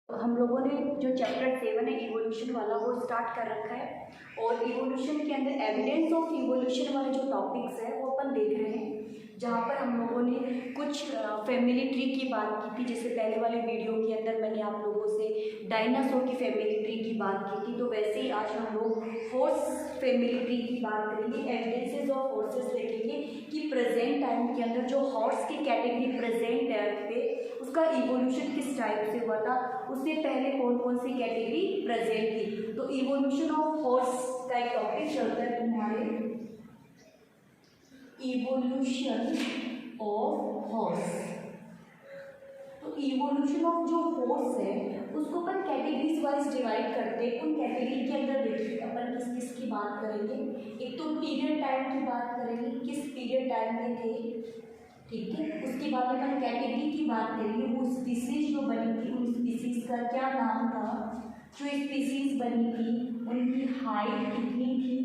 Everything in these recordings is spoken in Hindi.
हम लोगों ने जो चैप्टर 7 है इवोल्यूशन वाला वो स्टार्ट कर रखा है और इवोल्यूशन के अंदर एविडेंस ऑफ इवोल्यूशन वाले जो टॉपिक्स है वो अपन देख रहे हैं, जहाँ पर हम लोगों ने कुछ फैमिली ट्री की बात की थी। जैसे पहले वाले वीडियो के अंदर मैंने आप लोगों से डायनासोर की फैमिली ट्री की बात की थी, तो वैसे ही आज हम लोग हॉर्स फैमिली ट्री की बात करेंगे। एविडेंसेस ऑफ हॉर्सेस देखेंगे कि प्रेजेंट टाइम के अंदर जो हॉर्स की कैटेगरी प्रेजेंट टाइम पे उसका इवोल्यूशन किस टाइप से हुआ था, उससे पहले कौन कौन सी कैटेगरी प्रेजेंट थी। तो इवोल्यूशन ऑफ हॉर्स का एक टॉपिक चलता है तुम्हारे, इवोल्यूशन ऑफ हॉर्स। तो इवोल्यूशन ऑफ जो हॉर्स है उसको अपन कैटेगरीज वाइज डिवाइड करते हैं। उन कैटेगरी के अंदर देखिए अपन किस किस की बात करेंगे। एक तो पीरियड टाइम की बात करेंगे, किस पीरियड टाइम में थे, ठीक है। उसके बाद में अपन कैटेगरी की बात करेंगे, वो स्पीसीज जो बनी थी उन स्पीसीज का क्या नाम था, जो स्पीसीज बनी थी उनकी हाइट कितनी थी,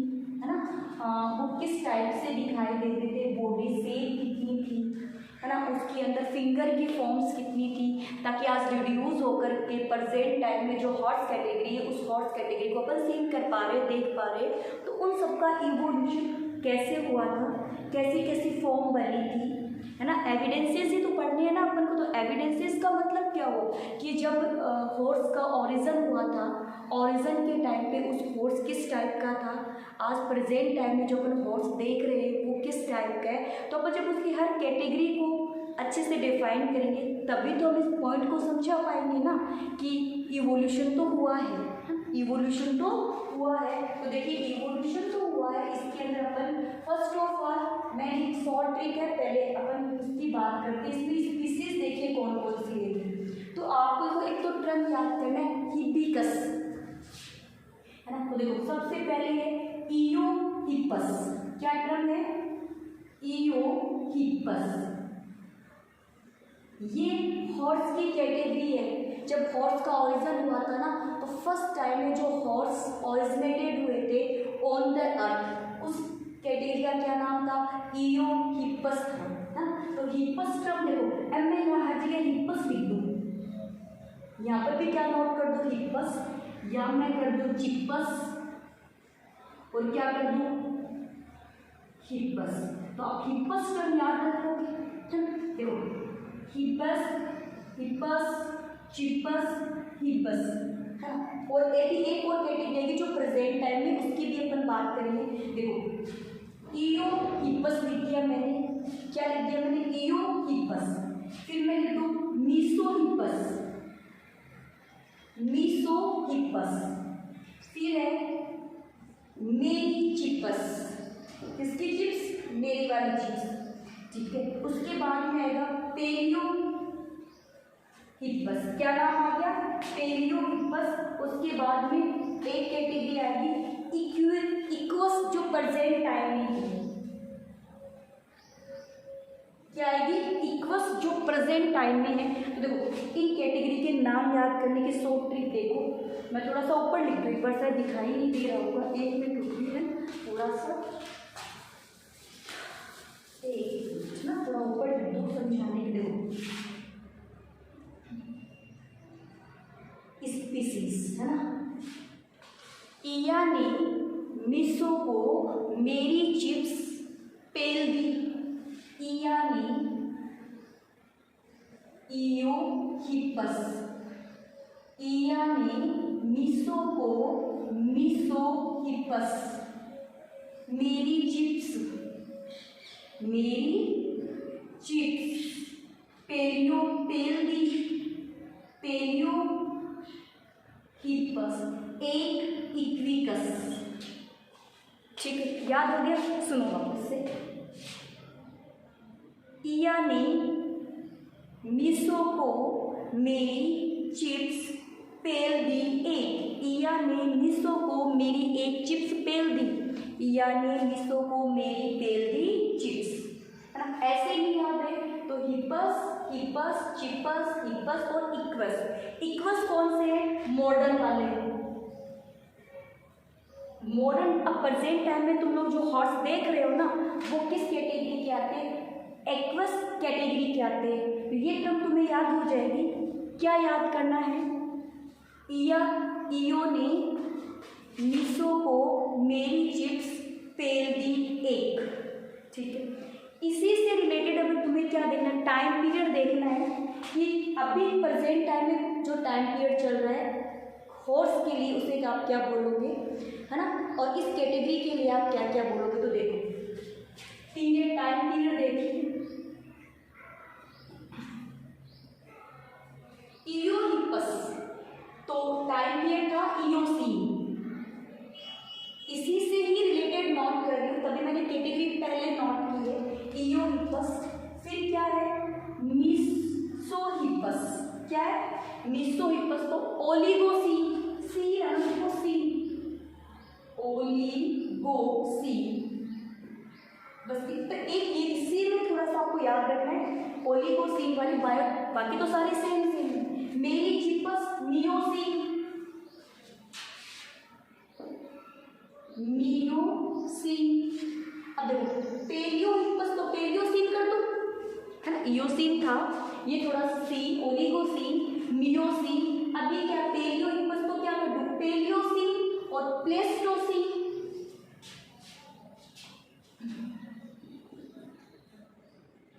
है ना, वो किस टाइप से दिखाई देते थे, बॉडी शेप कितनी थी, है ना, उसके अंदर फिंगर की फॉर्म्स कितनी थी, ताकि आज रिड्यूस होकर के प्रेजेंट टाइम में जो हॉर्स कैटेगरी है उस हॉर्स कैटेगरी को अपन सीन कर पा रहे, देख पा रहे। तो उन सबका इवोल्यूशन कैसे हुआ था, कैसी कैसी फॉर्म बनी थी, है ना। एविडेंसेस ही तो पढ़ने हैं ना अपन को। तो एविडेंसेस का मतलब क्या हो कि जब हॉर्स का ओरिजिन हुआ था, ओरिजिन के टाइम पे उस हॉर्स किस टाइप का था, आज प्रेजेंट टाइम में जो अपन हॉर्स देख रहे हैं वो किस टाइप का है। तो अपन जब उसकी हर कैटेगरी को अच्छे से डिफाइन करेंगे तभी तो हम इस पॉइंट को समझा पाएंगे ना कि इवोल्यूशन तो हुआ है, इवोल्यूशन तो हुआ है। तो देखिए इवोल्यूशन तो हुआ है, इसके अंदर अपन फर्स्ट ऑफ ऑल मैं एक शॉर्ट ट्रिक है, पहले अपन उसकी बात करते हैं। इसमें स्पीसीज देखिए कौन कौन सी है। तो आपको एक तो टर्म याद करना है हिबिकस, है ना। तो देखो सबसे पहले है इयोहिपस। क्या टर्म है, इयोहिपस। ये हॉर्स की कैटेगरी है। जब हॉर्स का ओरिजिन हुआ था ना तो फर्स्ट टाइम में जो हॉर्स ओरिजिनेटेड हुए थे ऑन द अर्थ, उस कैटेगरी का क्या नाम था, इयोहिपस था, है ना। तो हिपस टर्म देखो, अब मैं यहाँ हर जगह हिपस लिख दूँ, यहाँ पर भी क्या नोट कर दो हिपस, या मैं कर दूँ चिपस और क्या कर दूँ हिपस। तो आप हिपस टर्म याद रखोगे, देखो हिपस, हिपस, चिपस, हिपस, है ना। और एक और कैटेगरी जो प्रेजेंट टाइम में उसकी भी अपन बात करेंगे। देखो इयोहिपस लिख दिया मैंने, क्या लिख दिया मैंने, इयोहिपस। फिर मैं लिख दूँ मीसोहिपस, मीसोहिपस। फिर है मेरीचिपस, किसकी चिप्स, मेरी वाली चिप्स, ठीक है। उसके बाद में आएगा पेलियोहिपस, क्या नाम आ गया, पेलियोहिपस। उसके बाद में एक कैटेगरी आएगी इक्वस, जो प्रेजेंट टाइम में है, क्या आएगी, इक्वस, जो प्रेजेंट टाइम में है। तो देखो इन कैटेगरी के नाम याद करने की शॉर्ट ट्रिक देखो, मैं थोड़ा सा ऊपर लिख दूँ, एक बार शायद दिखाई नहीं दे रहा होगा, एक मिनट रुकिए है थोड़ा सा, एक ना थोड़ा ऊपर लिख दो समझाने के लिए। स्पीसीज, है ना, इया ने मिसो को मेरी चिप्स पेल दी, इया ने इयोहिपस, इया ने मिसो को मिसोहिपस, मेरी चिप्स, मेरी चिप्स, पेलियो पेल दी, पेलियो हिपस, एक इक्विकस, ठीक है, याद हो गया। सुनो वापस से, इया ने मिसो को मेरी चिप्स पेल दी एक, इया ने मिसो को मेरी एक चिप्स पेल दी, इया ने मिसो को मेरी पेल दी चिप्स, है ना। ऐसे ही याद है। तो हिपस, हिपस, चिपस, हिपस और इक्वस। इक्वस कौन से है, मॉडर्न वाले, मॉडर्न। अब प्रेजेंट टाइम में तुम लोग जो हॉर्स देख रहे हो ना वो किस कैटेगरी के आते हैं, एक्वस कैटेगरी के आते हैं। तो ये टर्म तुम्हें याद हो जाएगी। क्या याद करना है, या ईयो ने मीशो को मेरी चिप्स पेल दी एक। ठीक है, इसी से रिलेटेड अभी तुम्हें क्या देखना है, टाइम पीरियड देखना है कि अभी प्रेजेंट टाइम में जो टाइम पीरियड चल रहा है हॉर्स के लिए, उसे आप क्या बोलोगे, है ना, और इस कैटेगरी के लिए आप क्या क्या बोलोगे। तो देखो पीरियड, टाइम पीरियड देखिए, इयोहिपस तो टाइम पीरियड था इयोसीन, इसी से ही रिलेटेड नोट कर रही हूँ, तभी मैंने कैटेगरी पहले नोट की है इयोहिपस। फिर क्या है, मीसोहिपस, क्या है मीसोहिपस, तो ओलिगोसीन, सी है ना, सी, ओलिगोसीन, बस तो एक इसी में थोड़ा सा आपको याद रखना है, ओलिगोसीन वाली बायो, बाकी तो सारे सेम सेम है। मेरिजिपस मियोसीन, मियोसीन। अब देखो पेलियोहिपस तो पेलियोसीन कर दो, है ना, इयोसीन था, ये थोड़ा सी, ओलिगोसीन, मियोसीन। अभी क्या पेलियोहिपस तो क्या कर दो, पेलियोसीन और Pleistocene,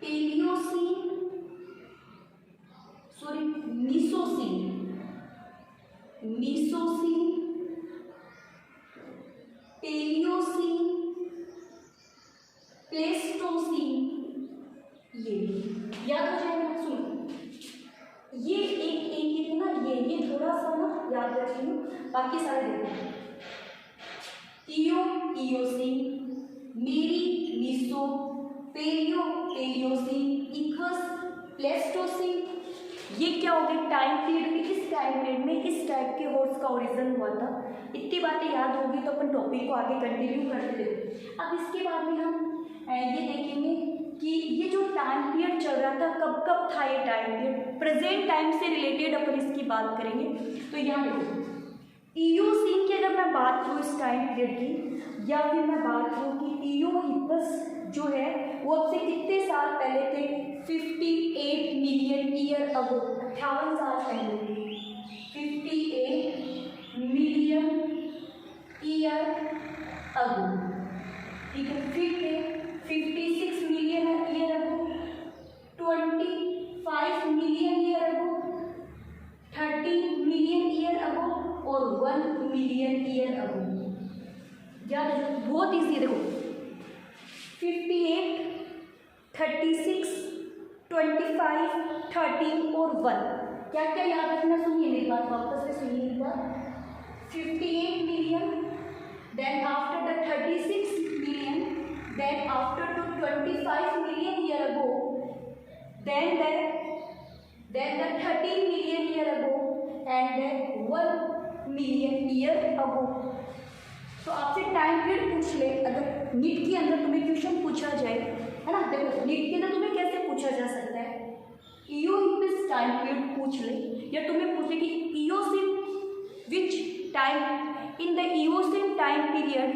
Paleocene, sorry Miocene, Miocene, Paleocene, Pleistocene, ये याद हो जाएगा। सुनो, ये एक ना, ये थोड़ा सा ना याद रखिए, बाकी सारे देखो, इयो इयोसीन, मेरी मीसो, पेलियो पेलियोसीन, इक्वस प्लेस्टोसीन। ये क्या हो गया, टाइम पीरियड में, किस टाइम पीरियड में इस टाइप के हॉर्स का ओरिजिन हुआ था। इतनी बातें याद होगी तो अपन टॉपिक को आगे कंटिन्यू करते थे। अब इसके बाद में हम ये देखेंगे कि ये जो टाइम पीरियड चल रहा था, कब कब था ये टाइम पीरियड, प्रेजेंट टाइम से रिलेटेड अपन इसकी बात करेंगे। तो यहाँ देखो इयोसीन की अगर मैं बात करूँ इस टाइम पीरियड की, या फिर मैं बात करूँ कि इयोहिपस जो है वो अब से कितने साल पहले थे, 58 मिलियन ईयर अगो, 58 साल पहले, 58 मिलियन ईयर अगो। ठीक है, फिर थे 56 मिलियन ईयर अगो, 25 मिलियन ईयर अगो, 30 मिलियन ईयर अगो और 1 मिलियन ईयर अगो। याद है, बहुत ईजी, देखो 58, 36, 25, 13 और 1, क्या क्या याद रखना, सुनिए मेरी बात, वापस से सुनिए एक बार। 58 million, then after the 36 million, then after to 25 million year ago, then the 13 million year ago and then 1 million year ago. तो आपसे टाइम पीरियड पूछ ले, अगर नीट के अंदर तुम्हें क्वेश्चन पूछा जाए, है ना, देखो नीट के अंदर तुम्हें कैसे पूछा जा सकता है, इयोहिपस टाइम पीरियड पूछ ले, या तुम्हें पूछे कि Eocene which time in the Eocene time period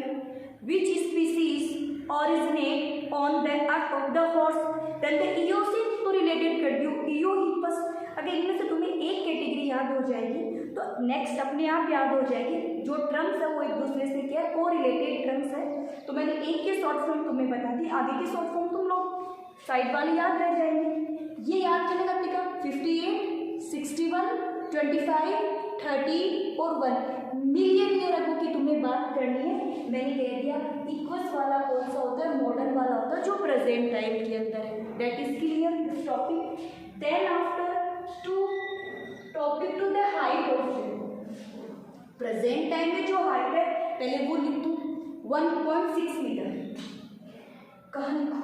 which species originate on the earth of the horse, then the Eocene तो रिलेटेड कर दियो इयोहिपस। अगर इनमें से तुम्हें एक कैटेगरी याद हो जाएगी तो नेक्स्ट अपने आप याद हो जाएगी, जो टर्म्स है वो एक दूसरे से क्या को रिलेटेड टर्म्स है। तो मैंने एक के शॉर्ट फॉर्म तुम्हें बता दी, आगे के शॉर्ट फॉर्म तुम लोग साइड वाले याद रह जाएंगे। ये याद करने का तरीका 58, 61, 25, 30 और 1 मिलियन ईयर अगो की तुम्हें बात करनी है। मैंने कह दिया इक्वस वाला कौन सा होता है, मॉडर्न वाला होता है जो प्रेजेंट टाइम के अंदर है। That is clear this topic. Then after to topic to the height of present time में जो हाइट है, पहले वो लिख दूँ 1.6 मीटर। कहाँ लिखूँ,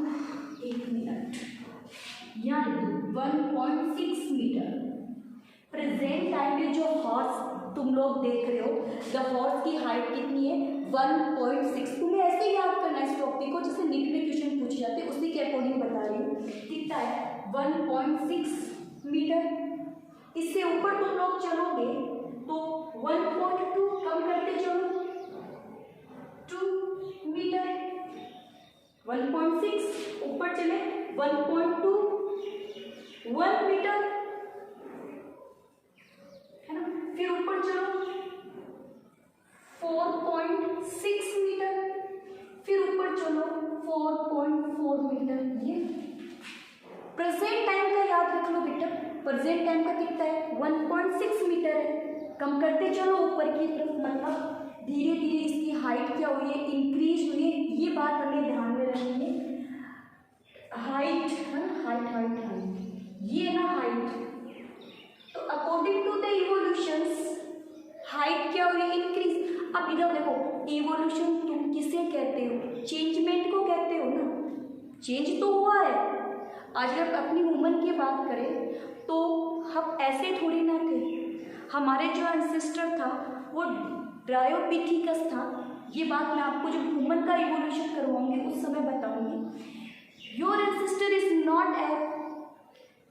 एक मिनट, यहाँ लिख दूँ 1.6 मीटर। प्रेजेंट टाइम में जो हॉर्स तुम लोग देख रहे हो, द हॉर्स की हाइट कितनी है 1.6। तुम्हें ऐसे ही याद करना है इस टॉपिक को, जैसे नीट में क्वेश्चन पूछे जाते हैं उसी के अकॉर्डिंग बता रही हूँ। कितना है 1.6 मीटर। इससे ऊपर तुम लोग चलोगे तो 1.2 कम करते चलो 2 मीटर। 1.6 ऊपर चले 1.2 1 मीटर, है ना। फिर ऊपर चलो कम करते चलो ऊपर की तरफ, मतलब धीरे धीरे इसकी हाइट क्या हुई है, इंक्रीज हुई है। ये बात हमें ध्यान में रखनी है। हाइट है ना, हाइट ये है ना हाइट। तो according to the evolutions height क्या हुई, इंक्रीज। अब इधर देखो, इवोल्यूशन तुम किसे कहते हो, चेंजमेंट को कहते हो ना, चेंज तो हुआ है। आज अगर अपनी ह्यूमन की बात करें तो हम ऐसे थोड़ी ना थे। हमारे जो एंसेस्टर था वो ड्रायोपिथिकस था। ये बात मैं आपको जब ह्यूमन का इवोल्यूशन करवाऊंगी उस समय बताऊंगी। Your ancestor is not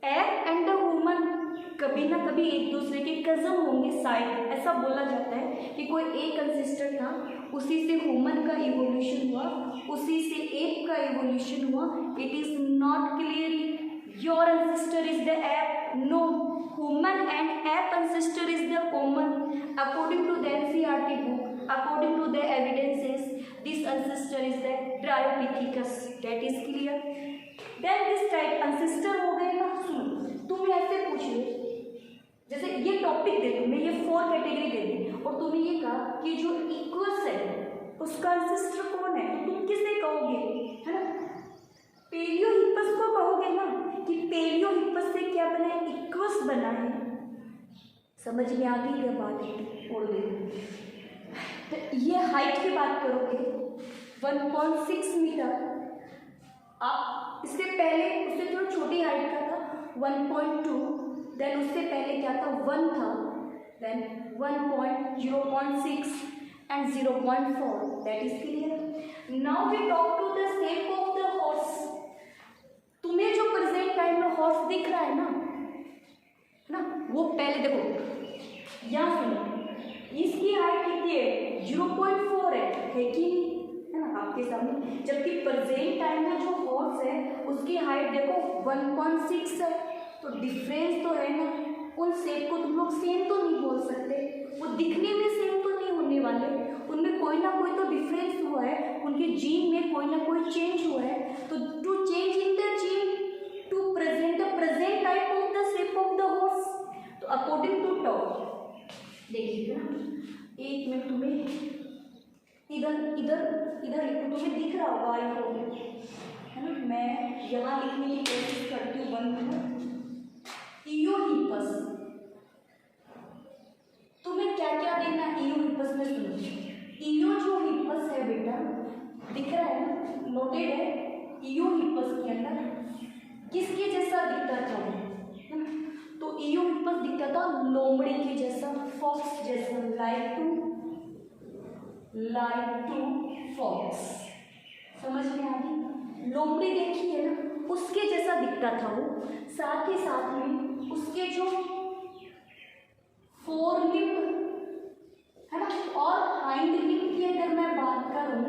app and the human कभी ना कभी एक दूसरे के कजन होंगे शायद, ऐसा बोला जाता है कि कोई एक एंसेस्टर था, उसी से ह्यूमन का इवोल्यूशन हुआ, उसी से एप का इवोल्यूशन हुआ। It is not clear your ancestor is the ape, no, human and ape ancestor is the common. According to the NCERT book, according to the evidences, this ancestor is the Dryopithecus, that is clear. Then this type ancestor हो गए ना। सुनो, तुम ऐसे पूछ लो, जैसे ये टॉपिक दे दूँ मैं, ये 4 कैटेगरी दे दी और तुम्हें ये कहा कि जो इक्वस है उसका एंसेस्टर कौन है, तो तुम किसे कहोगे, है ना, पेलियोहिप्पस को कहोगे ना, कि पेलियोहिप्पस से क्या बना है, इक्वस बना है। समझ में आ गई क्या बात है, छोड़ दे। तो ये हाइट की बात करोगे 1.6 मीटर। आप इससे पहले उससे थोड़ी छोटी हाइट का था 1.2, देन उससे पहले क्या था 1 था, then 1.0.6 and 0.4, that is clear. Now we talk to the shape of the horse. तुम्हें जो प्रेजेंट टाइम में हॉर्स दिख रहा है ना, वो पहले देखो, यहाँ सुनो, इसकी हाइट कितनी है, 0.4 है कि नहीं, है ना आपके सामने। जबकि प्रेजेंट टाइम में जो हॉर्स है उसकी हाइट देखो 1.6 है। तो डिफरेंस तो है ना, उन शेप को तुम लोग सेम तो नहीं बोल सकते, वो दिखने में सेम तो नहीं होने वाले, उनमें कोई ना कोई तो डिफरेंस हुआ है, उनके जीन में कोई ना कोई चेंज हुआ है। तो to change in the gene to present the present type of the shape of the horse, तो अकॉर्डिंग टू टॉप देखिए ना, एक मिनट तुम्हें इधर इधर इधर लिखो, तुम्हें दिख रहा होगा आई होप, है ना। मैं यहाँ लिखने की कोशिश करती हूँ, 1 मिनट। इयोहिप्पस, तुम्हें क्या क्या देखना इयोहिप्पस में, सुनो। इयो जो हिप्पस है बेटा, दिख रहा है ना, नोटेड है। इयोहिप्पस के अंदर किसके जैसा दिखता था वो, है ना, तो इयोहिप्पस दिखता था लोमड़ी के जैसा, फॉक्स जैसा, लाइक टू फॉक्स। समझ में आ गई, लोमड़ी देखी है ना, उसके जैसा दिखता था वो। साथ ही साथ में उसके जो 4 लिम्ब है ना, और हाइंड लिम्ब की अगर मैं बात करूं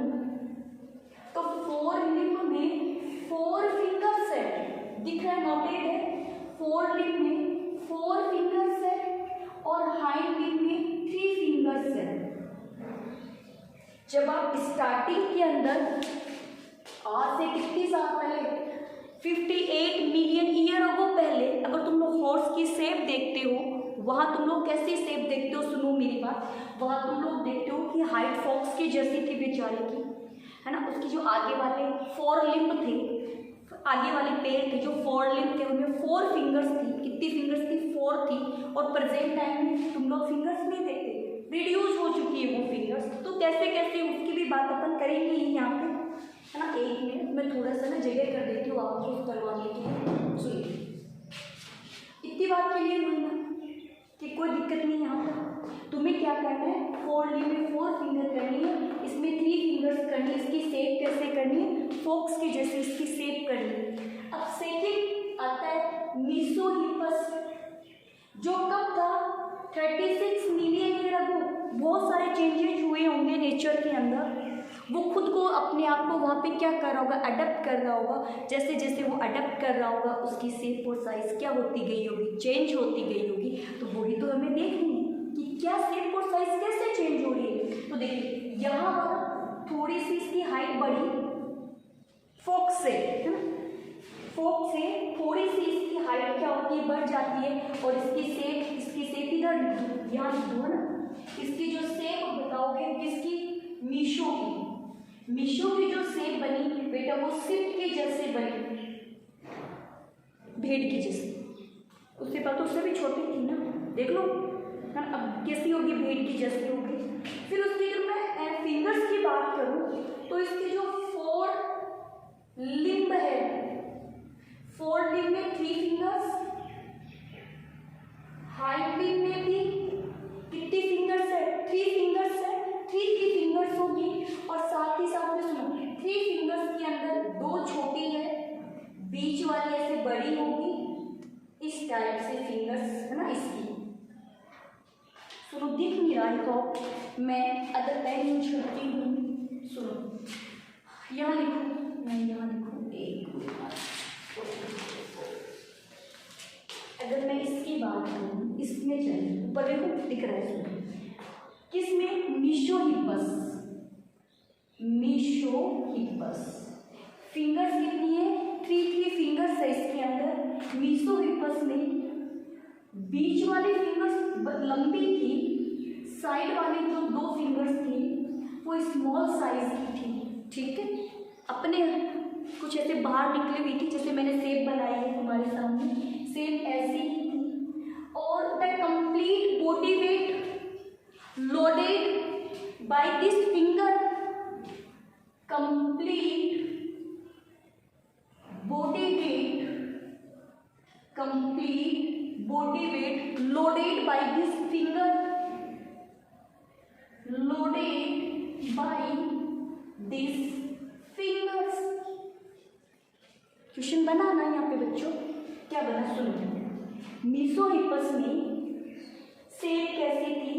तो 4 लिम्ब में 4 फिंगर्स है, दिख रहा है, नोटेड है। 4 लिम्ब में 4 फिंगर्स है और हाइंड लिम्ब में 3 फिंगर्स है। जब आप स्टार्टिंग के अंदर आज से कितनी साल पहले, 58 मिलियन ईयर अगो पहले, अगर तुम लोग हॉर्स की शेप देखते हो, वहाँ तुम लोग कैसी शेप देखते हो, सुनो मेरी बात, वहाँ तुम लोग देखते हो कि हाइट फॉक्स की जैसी थी बेचारे की, है ना। उसकी जो आगे वाले 4 लिम्ब थे, आगे वाले पैर थे जो 4 लिम्ब थे, उनमें 4 फिंगर्स थी। कितनी फिंगर्स थी, 4 थी। और प्रेजेंट टाइम में तुम लोग फिंगर्स नहीं देखते, रिड्यूस हो चुकी है वो फिंगर्स। तो कैसे कैसे उसकी भी बात अपन करेंगे ही यहाँ पे, है ना। 1 मिनट मैं थोड़ा सा ना जगह कर देती हूँ आपको करवाने के लिए, सुनिए। इतनी बात क्लियर हुई ना कि कोई दिक्कत नहीं यहाँ पर। तुम्हें क्या करना है, 4 लिम्ब में 4 फिंगर करनी है, इसमें 3 फिंगर्स करनी है। इसकी शेप कैसे करनी है, फॉक्स की जैसे इसकी शेप करनी है। अब सेकंड आता है मीसोहिप्पस, जो कब था 36 मिलियन ईयर अगो। बहुत सारे चेंजेस हुए होंगे नेचर के अंदर, वो खुद को अपने आप को वहाँ पे क्या कर रहा होगा, अडेप्ट कर रहा होगा। जैसे जैसे वो अडेप्ट कर रहा होगा उसकी शेप और साइज क्या होती गई होगी, चेंज होती गई होगी। तो वही तो हमें देखनी है कि क्या शेप और साइज कैसे चेंज हो रही है। तो देखिए यहाँ पर थोड़ी सी इसकी हाइट बढ़ी फॉक्स से, है ना, फॉक्स से थोड़ी सी इसकी हाइट क्या होती है, बढ़ जाती है। और इसकी शेप इधर यहाँ लिख दो ना। इसकी जो शेप बताओगे किसकी, मीशो की। मीशो की जो शेप बनी बेटा वो शिप के जैसे बनी, भेड़ की जैसे। उससे पहले तो उससे भी छोटी थी ना, देख लो ना अब कैसी होगी, भेड़ की जैसी होगी। फिर उसकी अगर मैं फिंगर्स की बात करूं तो इसके जो 4 लिम्ब है, 4 लिम्ब में 3 फिंगर्स, हाइट लिम्ब में भी कितनी फिंगर्स है, 3 फिंगर्स है, 3 फिंगर्स होगी। और साथ ही साथ में सुनो 3 फिंगर्स के अंदर 2 छोटी है, बीच वाली ऐसे बड़ी होगी, इस टाइप से फिंगर्स है ना इसकी। सुनो दिख नहीं रहा है, मैं अदर पेन यूज करती हूँ। सुनो यहाँ लिखूँ, मैं यहाँ लिखूँ, एक अगर मैं इसकी बात करूँ, इसमें चलिए ऊपर देखो दिख रहा है, सुनो किसमें, मीशो हिप्पस, मीशो हिप्पस। फिंगर्स कितनी है, 3 फिंगर्स है इसके अंदर। मीशो हिप्पस में बीच वाली फिंगर्स लंबी थी, साइड वाली जो 2 फिंगर्स थी वो स्मॉल साइज की थी, ठीक है। अपने कुछ ऐसे बाहर निकली हुई थी, जैसे मैंने शेप बनाई है तुम्हारे सामने, सेम ऐसी ही थी। और the complete body weight loaded by this finger, complete body weight, complete body weight loaded by this finger, loaded by these fingers। Question बना ना यहाँ पे बच्चों, क्या बना सुनो। मीशो हिप्पस में शेप कैसी थी,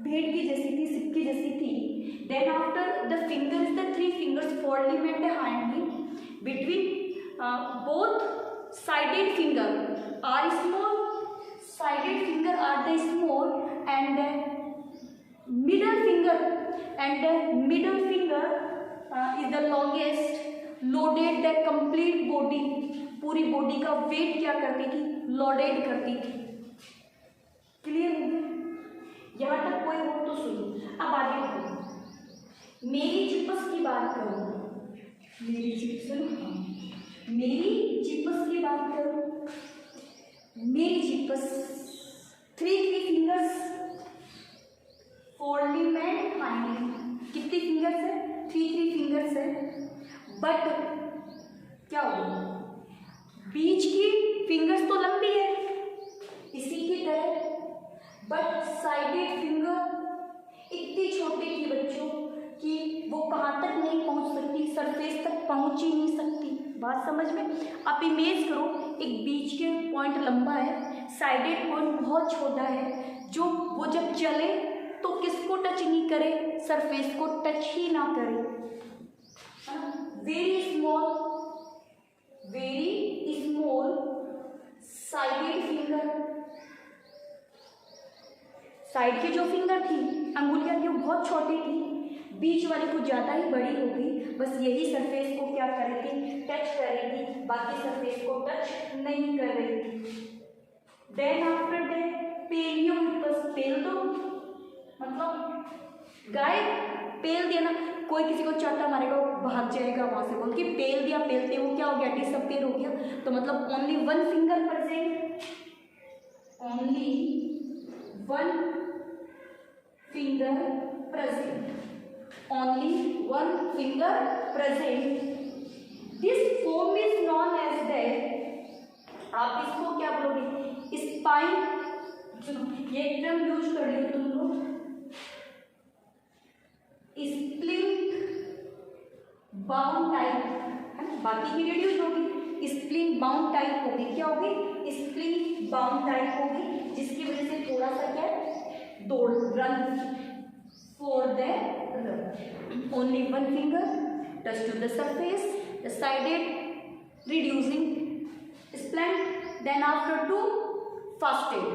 भेड़ की जैसी थी, सिप की जैसी थी। Then after the fingers, the 3 fingers, 4 limb and the hind limb between both sided finger are small, sided finger are the small, and middle finger is the longest, loaded the complete body, पूरी बॉडी का वेट क्या करती थी, लोडेड करती थी। क्लियर हो गया, यहाँ तक कोई हो तो सुनो। अब आगे बढ़ो, मेरी चिपस की बात करो, मेरी चिपस की बात करो। मेरी chips 3 fingers, 4 limb and hind limb. कितनी फिंगर्स है, 3 फिंगर्स है। बट क्या होगा, बीच की फिंगर्स तो लंबी है इसी की तरह, बट साइडेड फिंगर इतनी छोटी थी बच्चों कि वो कहाँ तक नहीं पहुँच सकती, सरफेस तक पहुँच ही नहीं सकती। बात समझ में। आप इमेज करो, एक बीच के पॉइंट लंबा है, साइडेड पॉइंट बहुत छोटा है, जो वो जब चले तो किसको टच नहीं करे, सरफेस को टच ही ना करे। Very small sided finger, side की जो फिंगर थी, अंगुलियां थी, वो बहुत छोटी थी, बीच वाली कुछ ज़्यादा ही बड़ी होगी। बस यही सरफेस को क्या करेगी, टच करेगी, बाकी सरफेस को टच नहीं कर रही थी। देन आफ्टर दैट पेलियो हिप्पस, पेल दो मतलब गाय, पेल दिया ना, कोई किसी को चाटा मारेगा वो भाग जाएगा वहाँ से, बोल के पेल दिया, पेलते वो क्या हो गया, डिसअपीयर हो गया। तो मतलब only 1 finger present, only 1 finger present, only 1 finger present। This form is known as that, आप इसको क्या बोलोगे, स्पाइन। ये एकदम यूज कर लियो तुम लोग, स्प्लिंट बाउंड टाइप है ना, बाकी की रिड्यूस होगी, स्प्लिंट बाउंड टाइप होगी। क्या होगी, स्प्लिंट बाउंड टाइप होगी, जिसकी वजह से थोड़ा सा क्या दौड़, run for the only 1 finger touch to the surface, the sided reducing splint, then after 2 fasted।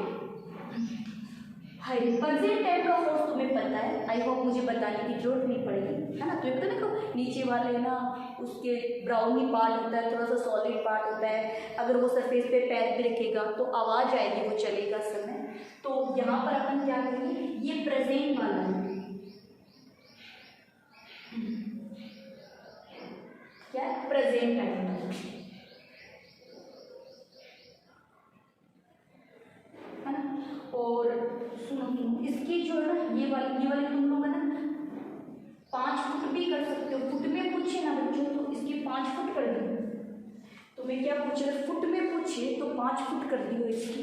हाइपरजेन type का फोर्स तुम्हें पता है, आई होप मुझे बताने की जरूरत नहीं पड़ेगी, है ना। तो पता देखो नीचे वाले ना उसके ब्राउनी पार्ट होता है, थोड़ा सा सॉलिड पार्ट होता है, अगर वो सरफेस पे पैर भी रखेगा तो आवाज़ आएगी, वो चलेगा समय। तो यहाँ पर अपन क्या करेंगे, ये प्रेजेंट वाला है, क्या प्रेजेंट टाइम है ना। और सुनो सुनो, इसकी जो है ना ये वाली तुम लोग है ना 5 फुट भी कर सकते हो। फुट में पूछे ना बच्चों तो इसकी 5 फुट कर दो। तुम्हें क्या पूछ रहे, फुट में पूछे तो 5 फुट कर दियो इसकी।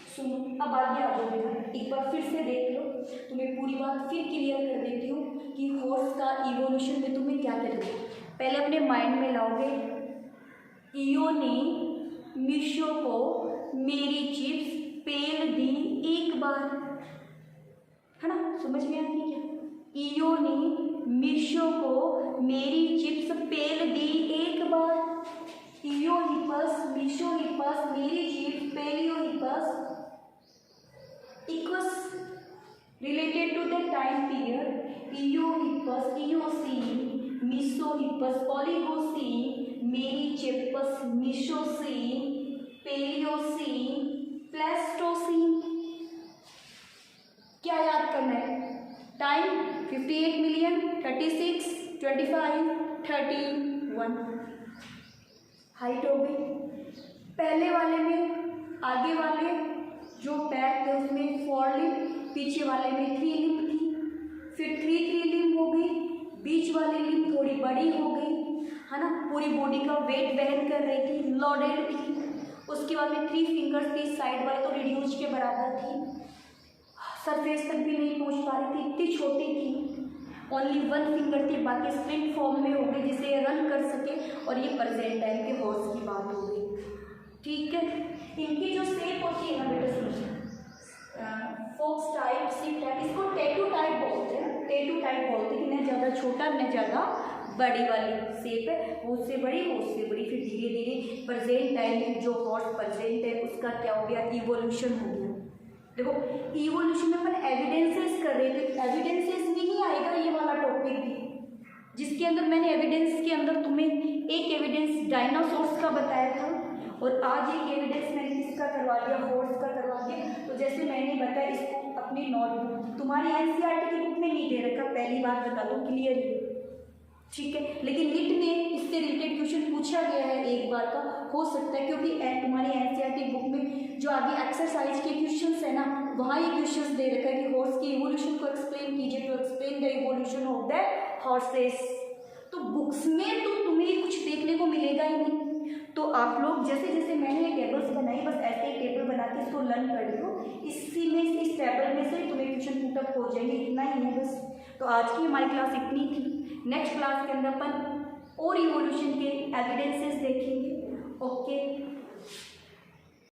सुनो अब आगे आ जाओ बेटा, एक बार फिर से देख लो, तुम्हें पूरी बात फिर क्लियर कर देती हूँ कि हॉर्स का इवोल्यूशन में तुम्हें क्या करेगा। पहले अपने माइंड में लाओगे, ईओ ने मीशो को मेरी चिप्स पेल दी एक बार, है ना, समझ में आती है क्या। ईओ ने मीशो को मेरी चिप्स पेल दी एक बार। ईओ हिपस मीशो हिपस मेरी chips paleo hips equals related to the time period Eohippus, Eocene, Mesohippus, Oligocene, Merychippus, Mesocene, Paleocene, Pleistocene। क्या याद करना है, टाइम 58 मिलियन, 36, 25, 31। हाइट हो गई। पहले वाले में आगे वाले जो पैर थे उसमें 4 लिम्ब, पीछे वाले में 3 लिम्ब थी, फिर 3 लिम्ब हो गई, बीच वाली लिम्ब थोड़ी बड़ी हो गई, है ना, पूरी बॉडी का वेट वहन कर रही थी, लोडेड थी। उसके बाद में 3 फिंगर्स थी, साइड बाय तो रिड्यूस के बराबर थी, सरफेस तक भी नहीं पहुंच पा रही थी, इतनी छोटी थी, ओनली 1 फिंगर थी, बाकी स्प्लिंट फॉर्म में हो गई जिसे रन कर सके। और ये प्रेजेंट टाइम के हॉर्स की बात हो गई, ठीक है। इनकी जो शेप होती है ना बेटा, सुनो, फॉक्स टाइप, सीप टाइप, इसको टैटू टाइप बोलते हैं। टैटू टाइप बोलते हैं कि न ज़्यादा छोटा न ज़्यादा बड़ी वाली शेप है, वो उससे बड़ी वो उससे बड़ी। फिर धीरे धीरे प्रेजेंट टाइम में जो हॉर्स प्रेजेंट है उसका क्या हो गया, इवोल्यूशन हो गया। देखो इवोल्यूशन में अपन एविडेंसेस कर रहे थे, एविडेंसेस में ही आएगा ये वाला टॉपिक भी, जिसके अंदर मैंने एविडेंस के अंदर तुम्हें एक एविडेंस डायनासोर्स का बताया था और आज एक एविडेंस मैंने किसका करवा दिया, हॉर्स का करवा दिया। तो जैसे मैंने बताया इसको अपनी नोटबुक, तुम्हारी एनसीईआरटी की बुक में नहीं दे रखा, पहली बात बता दो, क्लियर है, ठीक है। लेकिन नीट में इससे रिलेटेड क्वेश्चन पूछा गया है एक बार का, हो सकता है क्योंकि तुम्हारी एनसीईआरटी बुक में जो आगे एक्सरसाइज के क्वेश्चंस है ना, वहाँ ये क्वेश्चंस दे रखा है कि हॉर्स की इवोल्यूशन को एक्सप्लेन कीजिए, to explain the evolution of the horses. तो बुक्स में तो तुम्हें कुछ देखने को मिलेगा ही नहीं। तो आप लोग जैसे जैसे मैंने ये टेबल्स बनाई, बस ऐसे ही टेबल बना के इसको लर्न कर लो, इसी में इस टेबल में से तुम्हें क्वेश्चन पुटअप हो जाएंगे, इतना ही है बस। तो आज की हमारी क्लास इतनी थी। नेक्स्ट क्लास के अंदर अपन और इवोल्यूशन के एविडेंसेस देखेंगे। ओके।